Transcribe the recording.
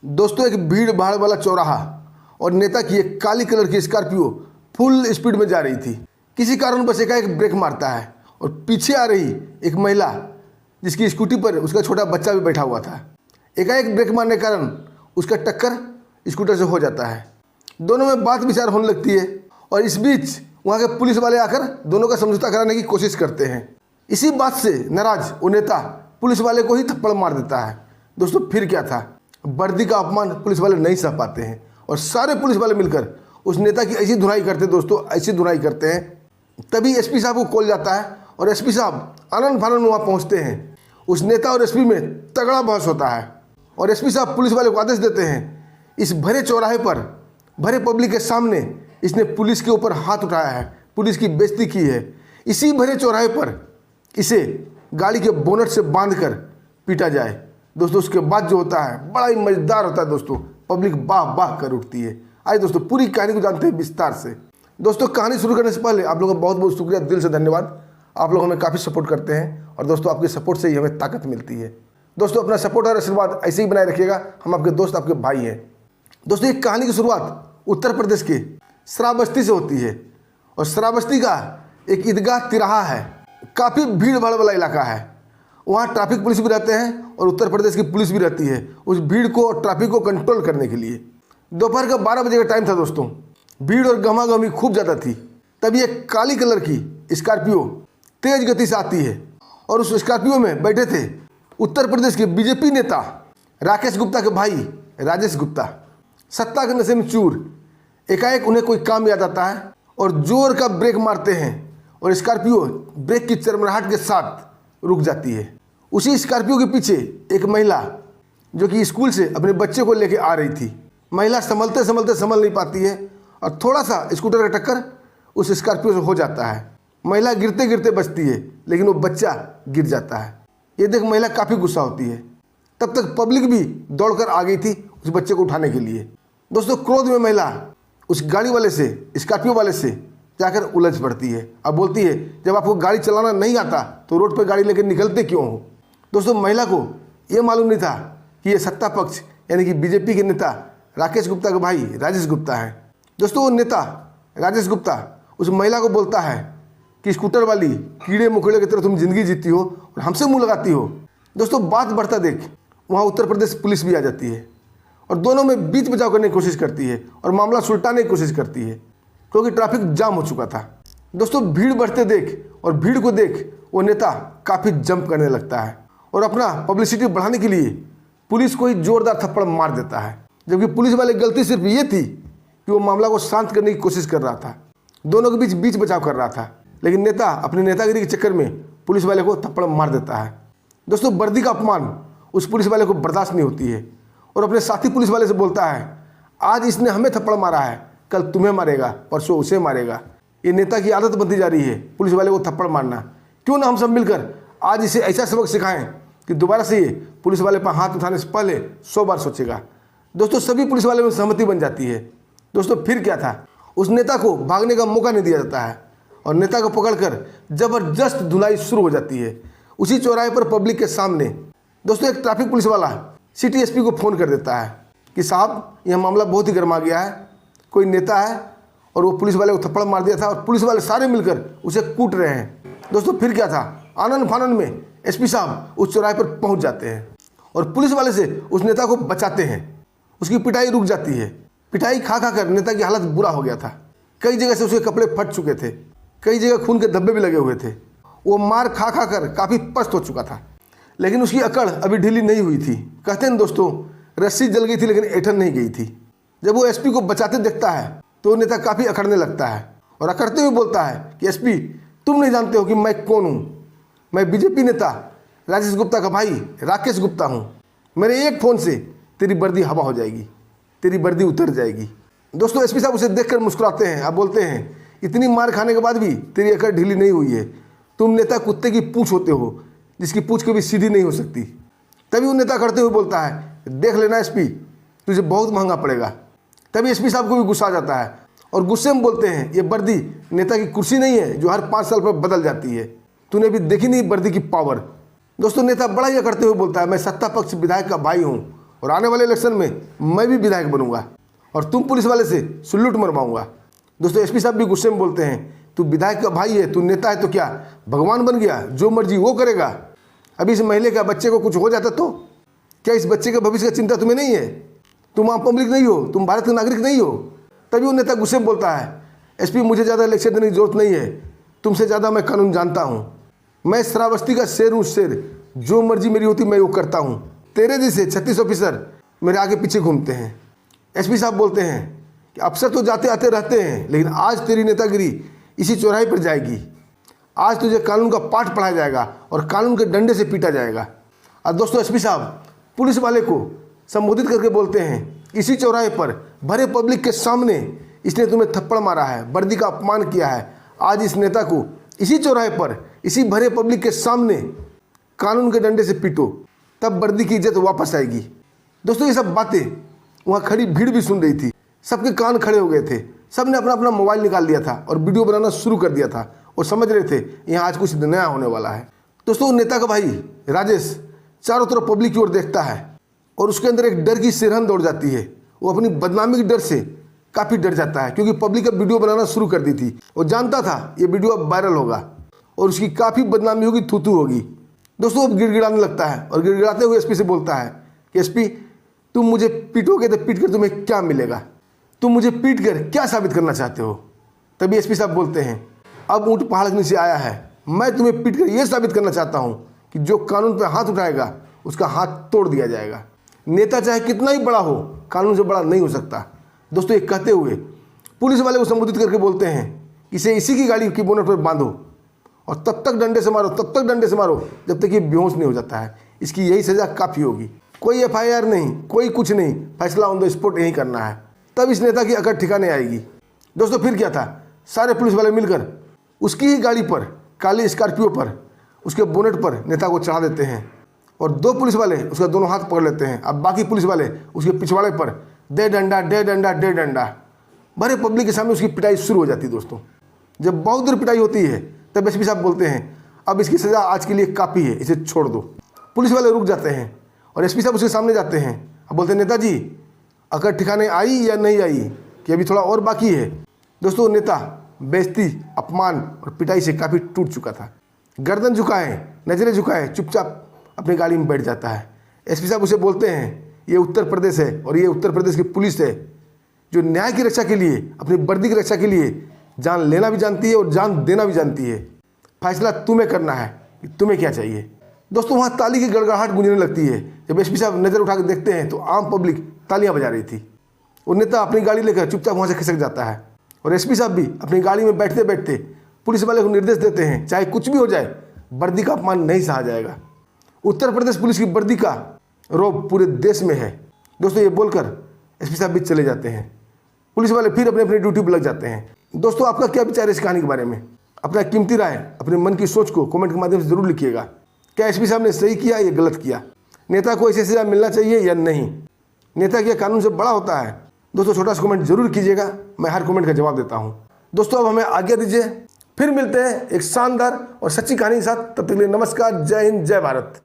दोस्तों एक भीड़ भाड़ वाला चौराहा और नेता की एक काली कलर की स्कॉर्पियो फुल स्पीड में जा रही थी। किसी कारणवश एकाएक ब्रेक मारता है और पीछे आ रही एक महिला जिसकी स्कूटी पर उसका छोटा बच्चा भी बैठा हुआ था, एकाएक ब्रेक मारने के कारण उसका टक्कर स्कूटर से हो जाता है। दोनों में बात विचार होने लगती है और इस बीच वहाँ के पुलिस वाले आकर दोनों का समझौता कराने की कोशिश करते हैं। इसी बात से नाराज वो नेता पुलिस वाले को ही थप्पड़ मार देता है। दोस्तों फिर क्या था, वर्दी का अपमान पुलिस वाले नहीं सह पाते हैं और सारे पुलिस वाले मिलकर उस नेता की ऐसी धुनाई करते हैं। दोस्तों ऐसी धुनाई करते हैं, तभी एसपी साहब को कॉल जाता है और एसपी साहब आनंद फानंद वहाँ पहुँचते हैं। उस नेता और एसपी में तगड़ा बहस होता है और एसपी साहब पुलिस वाले को आदेश देते हैं, इस भरे चौराहे पर भरे पब्लिक के सामने इसने पुलिस के ऊपर हाथ उठाया है, पुलिस की बेइज्जती की है। इसी भरे चौराहे पर इसे गाड़ी के बोनट से बांधकर पीटा जाए। दोस्तों उसके बाद जो होता है बड़ा ही मजेदार होता है। दोस्तों पब्लिक बाह बाह कर उठती है। आइए दोस्तों पूरी कहानी को जानते हैं विस्तार से। दोस्तों कहानी शुरू करने से पहले आप लोगों का बहुत बहुत शुक्रिया, दिल से धन्यवाद। आप लोग हमें काफ़ी सपोर्ट करते हैं और दोस्तों आपके सपोर्ट से ही हमें ताकत मिलती है। दोस्तों अपना सपोर्ट और आशीर्वाद ऐसे ही बनाए रखिएगा। हम आपके दोस्त, आपके भाई हैं। दोस्तों एक कहानी की शुरुआत उत्तर प्रदेश के श्रावस्ती से होती है और श्रावस्ती का एक ईदगाह तिराहा है। काफ़ी भीड़ भाड़ वाला इलाका है। वहाँ ट्रैफिक पुलिस भी रहते हैं और उत्तर प्रदेश की पुलिस भी रहती है उस भीड़ को और ट्रैफिक को कंट्रोल करने के लिए। दोपहर का 12 बजे का टाइम था। दोस्तों भीड़ और गहमागहमी खूब ज़्यादा थी। तभी एक काली कलर की स्कॉर्पियो तेज गति से आती है और उस स्कॉर्पियो में बैठे थे उत्तर प्रदेश के बीजेपी नेता राकेश गुप्ता के भाई राजेश गुप्ता। सत्ता के नशे में चूर एकाएक उन्हें कोई काम याद आता है और जोर का ब्रेक मारते हैं और स्कॉर्पियो ब्रेक की चरमराहट के साथ रुक जाती है। उसी स्कॉर्पियो के पीछे एक महिला जो कि स्कूल से अपने बच्चे को लेकर आ रही थी। महिला संभलते संभलते संभल नहीं पाती है और थोड़ा सा स्कूटर का टक्कर उस स्कॉर्पियो से हो जाता है। महिला गिरते गिरते बचती है लेकिन वो बच्चा गिर जाता है। ये देख महिला काफ़ी गुस्सा होती है। तब तक पब्लिक भी दौड़कर आ गई थी उस बच्चे को उठाने के लिए। दोस्तों क्रोध में महिला उस गाड़ी वाले से, स्कॉर्पियो वाले से जाकर उलझ पड़ती है। अब बोलती है, जब आपको गाड़ी चलाना नहीं आता तो रोड पर गाड़ी लेकर निकलते क्यों हो। दोस्तों महिला को ये मालूम नहीं था कि ये सत्ता पक्ष यानी कि बीजेपी के नेता राकेश गुप्ता का भाई राजेश गुप्ता है। दोस्तों वो नेता राजेश गुप्ता उस महिला को बोलता है कि स्कूटर वाली कीड़े मकोड़े की तरह तुम जिंदगी जीती हो और हमसे मुंह लगाती हो। दोस्तों बात बढ़ता देख वहाँ उत्तर प्रदेश पुलिस भी आ जाती है और दोनों में बीच बचाव करने की कोशिश करती है और मामला सुलटाने की कोशिश करती है क्योंकि ट्रैफिक जाम हो चुका था। दोस्तों भीड़ बढ़ते देख और भीड़ को देख वो नेता काफ़ी जंप करने लगता है और अपना पब्लिसिटी बढ़ाने के लिए पुलिस को ही जोरदार थप्पड़ मार देता है। जबकि पुलिस वाले की गलती सिर्फ ये थी कि वो मामला को शांत करने की कोशिश कर रहा था, दोनों के बीच बचाव कर रहा था, लेकिन नेता अपनी नेतागिरी के चक्कर में पुलिस वाले को थप्पड़ मार देता है। दोस्तों वर्दी का अपमान उस पुलिस वाले को बर्दाश्त नहीं होती है और अपने साथी पुलिस वाले से बोलता है, आज इसने हमें थप्पड़ मारा है, कल तुम्हें मारेगा, परसों उसे मारेगा। ये नेता की आदत बनती जा रही है पुलिस वाले को थप्पड़ मारना। क्यों ना हम सब मिलकर आज इसे ऐसा सबक सिखाएं कि दोबारा से ये पुलिस वाले पर हाथ उठाने से पहले 100 बार सोचेगा। दोस्तों सभी पुलिस वाले में सहमति बन जाती है। दोस्तों फिर क्या था, उस नेता को भागने का मौका नहीं दिया जाता है और नेता को पकड़कर जबरदस्त धुलाई शुरू हो जाती है उसी चौराहे पर पब्लिक के सामने। दोस्तों एक ट्रैफिक पुलिस वाला सिटी एसपी को फ़ोन कर देता है कि साहब यह मामला बहुत ही गर्मा गया है, कोई नेता है और वो पुलिस वाले को थप्पड़ मार दिया था और पुलिस वाले सारे मिलकर उसे कूट रहे हैं। दोस्तों फिर क्या था, आनंद फानंद में एसपी साहब उस चौराहे पर पहुंच जाते हैं और पुलिस वाले से उस नेता को बचाते हैं। उसकी पिटाई रुक जाती है। पिटाई खा कर नेता की हालत बुरा हो गया था। कई जगह से उसके कपड़े फट चुके थे, कई जगह खून के धब्बे भी लगे हुए थे। वो मार खा कर काफ़ी पस्त हो चुका था, लेकिन उसकी अकड़ अभी ढीली नहीं हुई थी। कहते हैं दोस्तों रस्सी जल गई थी लेकिन ऐठन नहीं गई थी। जब वो एसपी को बचाते देखता है तो वो नेता काफ़ी अकड़ने लगता है और अकड़ते हुए बोलता है कि एसपी तुम नहीं जानते हो कि मैं कौन हूँ। मैं बीजेपी नेता राजेश गुप्ता का भाई राकेश गुप्ता हूँ। मेरे एक फ़ोन से तेरी वर्दी हवा हो जाएगी, तेरी वर्दी उतर जाएगी। दोस्तों एसपी साहब उसे देखकर मुस्कुराते हैं। आप बोलते हैं, इतनी मार खाने के बाद भी तेरी अकड़ ढीली नहीं हुई है। तुम नेता कुत्ते की पूंछ होते हो जिसकी पूंछ कभी सीधी नहीं हो सकती। तभी वो नेता करते हुए बोलता है, देख लेना एसपी, तुझे बहुत महंगा पड़ेगा। तभी एसपी साहब को भी गुस्सा आ जाता है और गुस्से में बोलते हैं, ये वर्दी नेता की कुर्सी नहीं है जो हर 5 साल पर बदल जाती है। तूने अभी देखी नहीं वर्दी की पावर। दोस्तों नेता बड़ा ही करते हुए बोलता है, मैं सत्ता पक्ष विधायक का भाई हूँ और आने वाले इलेक्शन में मैं भी विधायक बनूंगा और तुम पुलिस वाले से सल्यूट मरवाऊंगा। दोस्तों एसपी साहब भी गुस्से में बोलते हैं, तू विधायक का भाई है, तू नेता है तो क्या भगवान बन गया, जो मर्जी वो करेगा। अभी इस महिला का बच्चे को कुछ हो जाता तो क्या इस बच्चे के भविष्य का चिंता तुम्हें नहीं है? तुम आम पब्लिक नहीं हो, तुम भारत के नागरिक नहीं हो? तभी वो नेता गुस्से में बोलता है, एसपी मुझे ज़्यादा लेक्चर देने की जरूरत नहीं है, तुमसे ज़्यादा मैं कानून जानता हूँ, मैं श्रावस्ती का शेर हूँ शेर, जो मर्जी मेरी होती मैं वो करता हूँ। तेरे जैसे 36 ऑफिसर मेरे आगे पीछे घूमते हैं। एसपी साहब बोलते हैं कि अफसर तो जाते आते रहते हैं, लेकिन आज तेरी नेतागिरी इसी चौराहे पर जाएगी। आज तुझे कानून का पाठ पढ़ाया जाएगा और कानून के डंडे से पीटा जाएगा। और दोस्तों एसपी साहब पुलिस वाले को संबोधित करके बोलते हैं, इसी चौराहे पर भरे पब्लिक के सामने इसने तुम्हें थप्पड़ मारा है, वर्दी का अपमान किया है। आज इस नेता को इसी चौराहे पर इसी भरे पब्लिक के सामने कानून के डंडे से पीटो, तब वर्दी की इज्जत वापस आएगी। दोस्तों ये सब बातें वहाँ खड़ी भीड़ भी सुन रही थी, सबके कान खड़े हो गए थे, सब ने अपना अपना मोबाइल निकाल लिया था और वीडियो बनाना शुरू कर दिया था और समझ रहे थे यहाँ आज कुछ नया होने वाला है। दोस्तों नेता का भाई राजेश चारों तरफ पब्लिक की ओर देखता है और उसके अंदर एक डर की सिरहन दौड़ जाती है। वो अपनी बदनामी के डर से काफ़ी डर जाता है, क्योंकि पब्लिक अब वीडियो बनाना शुरू कर दी थी और जानता था ये वीडियो अब वायरल होगा और उसकी काफ़ी बदनामी होगी, थूथू होगी। दोस्तों अब गिड़गिड़ाने लगता है और गिड़गिड़ाते हुए एसपी से बोलता है कि एसपी तुम मुझे पीटोगे तो पीट कर तुम्हें क्या मिलेगा? तुम मुझे पीट कर क्या साबित करना चाहते हो? तभी एसपी साहब बोलते हैं, अब ऊँट पहाड़ के नीचे आया है, मैं तुम्हें पीट कर यह साबित करना चाहता हूँ कि जो कानून पर हाथ उठाएगा उसका हाथ तोड़ दिया जाएगा। नेता चाहे कितना ही बड़ा हो, कानून से बड़ा नहीं हो सकता। दोस्तों ये कहते हुए पुलिस वाले को संबोधित करके बोलते हैं, इसे इसी की गाड़ी की बोनट पर बांधो और तब तक डंडे से मारो, तब तक डंडे से मारो जब तक ये बेहोश नहीं हो जाता है। इसकी यही सज़ा काफ़ी होगी। कोई एफआईआर नहीं, कोई कुछ नहीं, फैसला ऑन द स्पॉट यही करना है, तब इस नेता की अकड़ ठिकाने आएगी। दोस्तों फिर क्या था, सारे पुलिस वाले मिलकर उसकी ही गाड़ी पर, काली स्कॉर्पियो पर, उसके बोनेट पर नेता को चढ़ा देते हैं और दो पुलिस वाले उसका दोनों हाथ पकड़ लेते हैं। अब बाकी पुलिस वाले उसके पिछवाड़े पर दे डंडा दे डंडा दे डंडा, भरे पब्लिक के सामने उसकी पिटाई शुरू हो जाती है। दोस्तों जब बहुत देर पिटाई होती है तब एसपी साहब बोलते हैं, अब इसकी सज़ा आज के लिए काफ़ी है, इसे छोड़ दो। पुलिस वाले रुक जाते हैं और एसपी साहब उसके सामने जाते हैं। अब बोलते हैं, नेताजी अकड़ ठिकाने आई या नहीं आई कि अभी थोड़ा और बाकी है? दोस्तों नेता बेइज्जती, अपमान और पिटाई से काफ़ी टूट चुका था। गर्दन झुकाए, नज़रें झुकाए, चुपचाप अपनी गाड़ी में बैठ जाता है। एसपी साहब उसे बोलते हैं, ये उत्तर प्रदेश है और ये उत्तर प्रदेश की पुलिस है जो न्याय की रक्षा के लिए, अपनी वर्दी की रक्षा के लिए जान लेना भी जानती है और जान देना भी जानती है। फैसला तुम्हें करना है कि तुम्हें क्या चाहिए। दोस्तों वहाँ ताली की गड़गड़ाहट गूंजने लगती है। जब एसपी साहब नज़र उठा कर देखते हैं तो आम पब्लिक तालियां बजा रही थी। वो नेता अपनी गाड़ी लेकर चुपचाप वहाँ से खिसक जाता है और एसपी साहब भी अपनी गाड़ी में बैठते बैठते पुलिस वाले को निर्देश देते हैं, चाहे कुछ भी हो जाए वर्दी का अपमान नहीं सहा जाएगा। उत्तर प्रदेश पुलिस की वर्दी का रौब पूरे देश में है। दोस्तों ये बोलकर एसपी साहब भी चले जाते हैं। पुलिस वाले फिर अपनी अपनी ड्यूटी पर लग जाते हैं। दोस्तों आपका क्या विचार है इस कहानी के बारे में? अपना कीमती राय, अपने मन की सोच को कमेंट के माध्यम से जरूर लिखिएगा। क्या एसपी साहब ने सही किया या गलत किया? नेता को ऐसी सजा मिलना चाहिए या नहीं? नेता क्या कानून से बड़ा होता है? दोस्तों छोटा सा कमेंट जरूर कीजिएगा, मैं हर कमेंट का जवाब देता हूँ। दोस्तों अब हमें आज्ञा दीजिए, फिर मिलते हैं एक शानदार और सच्ची कहानी के साथ। तब तक के लिए नमस्कार, जय हिंद, जय भारत।